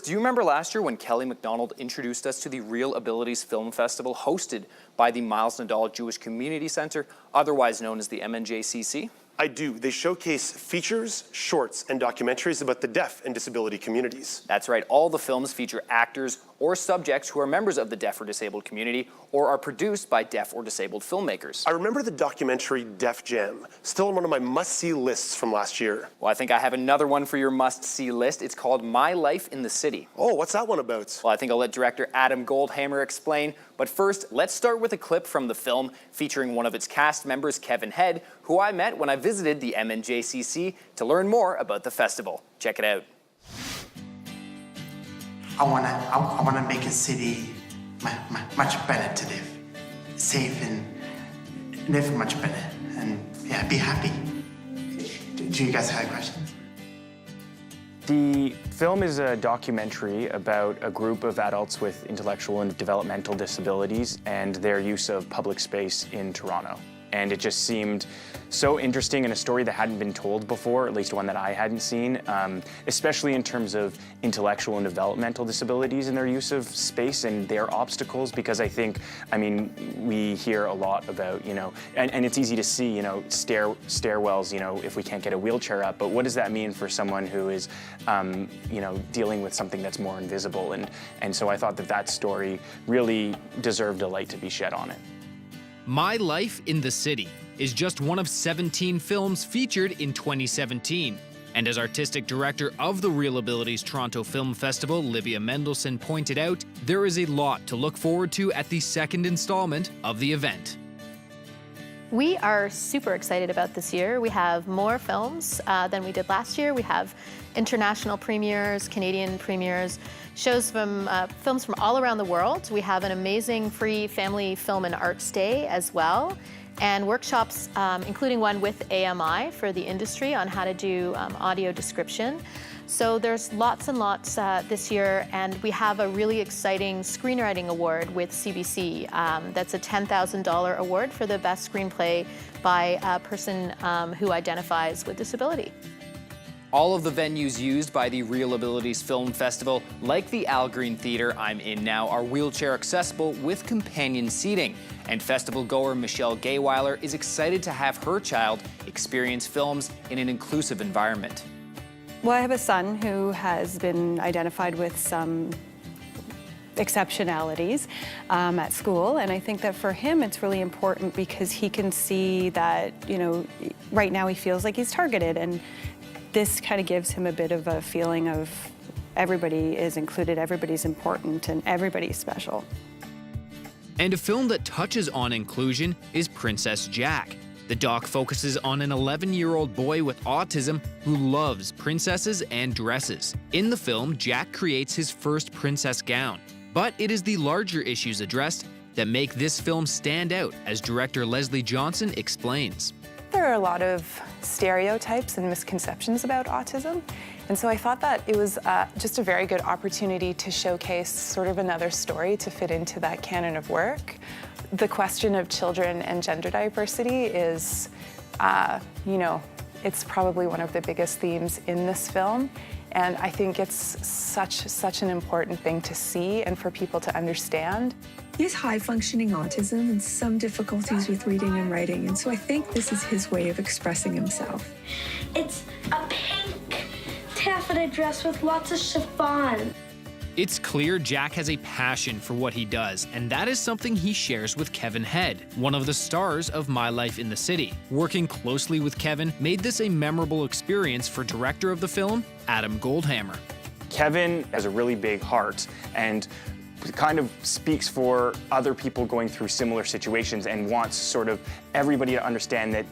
Do you remember last year when Kelly McDonald introduced us to the ReelAbilities Film Festival hosted by the Miles Nadal Jewish Community Center, otherwise known as the MNJCC? I do. They showcase features, shorts, and documentaries about the deaf and disability communities. That's right. All the films feature actors or subjects who are members of the deaf or disabled community or are produced by deaf or disabled filmmakers. I remember the documentary Def Jam, still on one of my must-see lists from last year. Well, I think I have another one for your must-see list. It's called My Life in the City. Oh, what's that one about? Well, I think I'll let director Adam Goldhammer explain. But first, let's start with a clip from the film featuring one of its cast members, Kevin Head, who I met when I visited the MNJCC to learn more about the festival. Check it out. I wanna make a city much better to live, safe and live much better, and yeah, be happy. Do you guys have questions? The film is a documentary about a group of adults with intellectual and developmental disabilities and their use of public space in Toronto. And it just seemed so interesting and a story that hadn't been told before, at least one that I hadn't seen, especially in terms of intellectual and developmental disabilities and their use of space and their obstacles, because I think, we hear a lot about, and it's easy to see, stairwells, if we can't get a wheelchair up, but what does that mean for someone who is, dealing with something that's more invisible? And so I thought that story really deserved a light to be shed on it. My Life in the City is just one of 17 films featured in 2017. And as artistic director of the ReelAbilities Toronto Film Festival, Livia Mendelson, pointed out, there is a lot to look forward to at the second installment of the event. We are super excited about this year. We have more films than we did last year. We have international premieres, Canadian premieres, shows from films from all around the world. We have an amazing free family film and arts day as well, and workshops, including one with AMI for the industry on how to do audio description. So there's lots and lots this year, and we have a really exciting screenwriting award with CBC. That's a $10,000 award for the best screenplay by a person who identifies with disability. All of the venues used by the ReelAbilities Film Festival, like the Al Green Theatre I'm in now, are wheelchair accessible with companion seating. And festival goer Michelle Gayweiler is excited to have her child experience films in an inclusive environment. Well, I have a son who has been identified with some exceptionalities at school, and I think that for him it's really important because he can see that, right now he feels like he's targeted, and this kind of gives him a bit of a feeling of everybody is included, everybody's important, and everybody's special. And a film that touches on inclusion is Princess Jack. The doc focuses on an 11-year-old boy with autism who loves princesses and dresses. In the film, Jack creates his first princess gown. But it is the larger issues addressed that make this film stand out, as director Leslie Johnson explains. There are a lot of stereotypes and misconceptions about autism, and so I thought that it was just a very good opportunity to showcase sort of another story to fit into that canon of work. The question of children and gender diversity is, it's probably one of the biggest themes in this film, and I think it's such an important thing to see and for people to understand. He has high-functioning autism and some difficulties with reading and writing, and so I think this is his way of expressing himself. It's a pink taffeta dress with lots of chiffon. It's clear Jack has a passion for what he does, and that is something he shares with Kevin Head, one of the stars of My Life in the City. Working closely with Kevin made this a memorable experience for director of the film, Adam Goldhammer. Kevin has a really big heart and kind of speaks for other people going through similar situations and wants sort of everybody to understand that,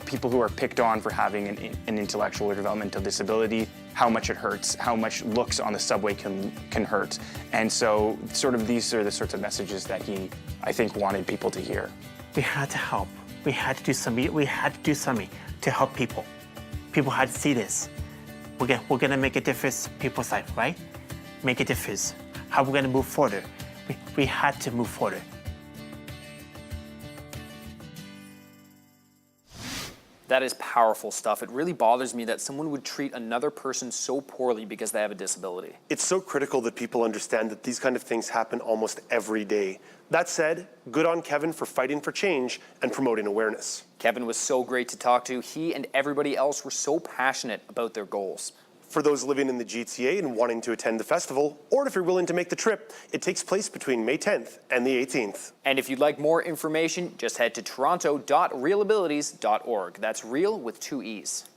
people who are picked on for having an intellectual or developmental disability, how much it hurts, how much looks on the subway can hurt. And so sort of these are the sorts of messages that he, I think, wanted people to hear. We had to help. We had to do something. We had to do something to help people. People had to see this. We're gonna make a difference in people's life, right? Make a difference. How we're gonna move forward. We had to move forward. That is powerful stuff. It really bothers me that someone would treat another person so poorly because they have a disability. It's so critical that people understand that these kind of things happen almost every day. That said, good on Kevin for fighting for change and promoting awareness. Kevin was so great to talk to. He and everybody else were so passionate about their goals. For those living in the GTA and wanting to attend the festival, or if you're willing to make the trip, it takes place between May 10th and the 18th. And if you'd like more information, just head to toronto.reelabilities.org. That's real with 2 E's.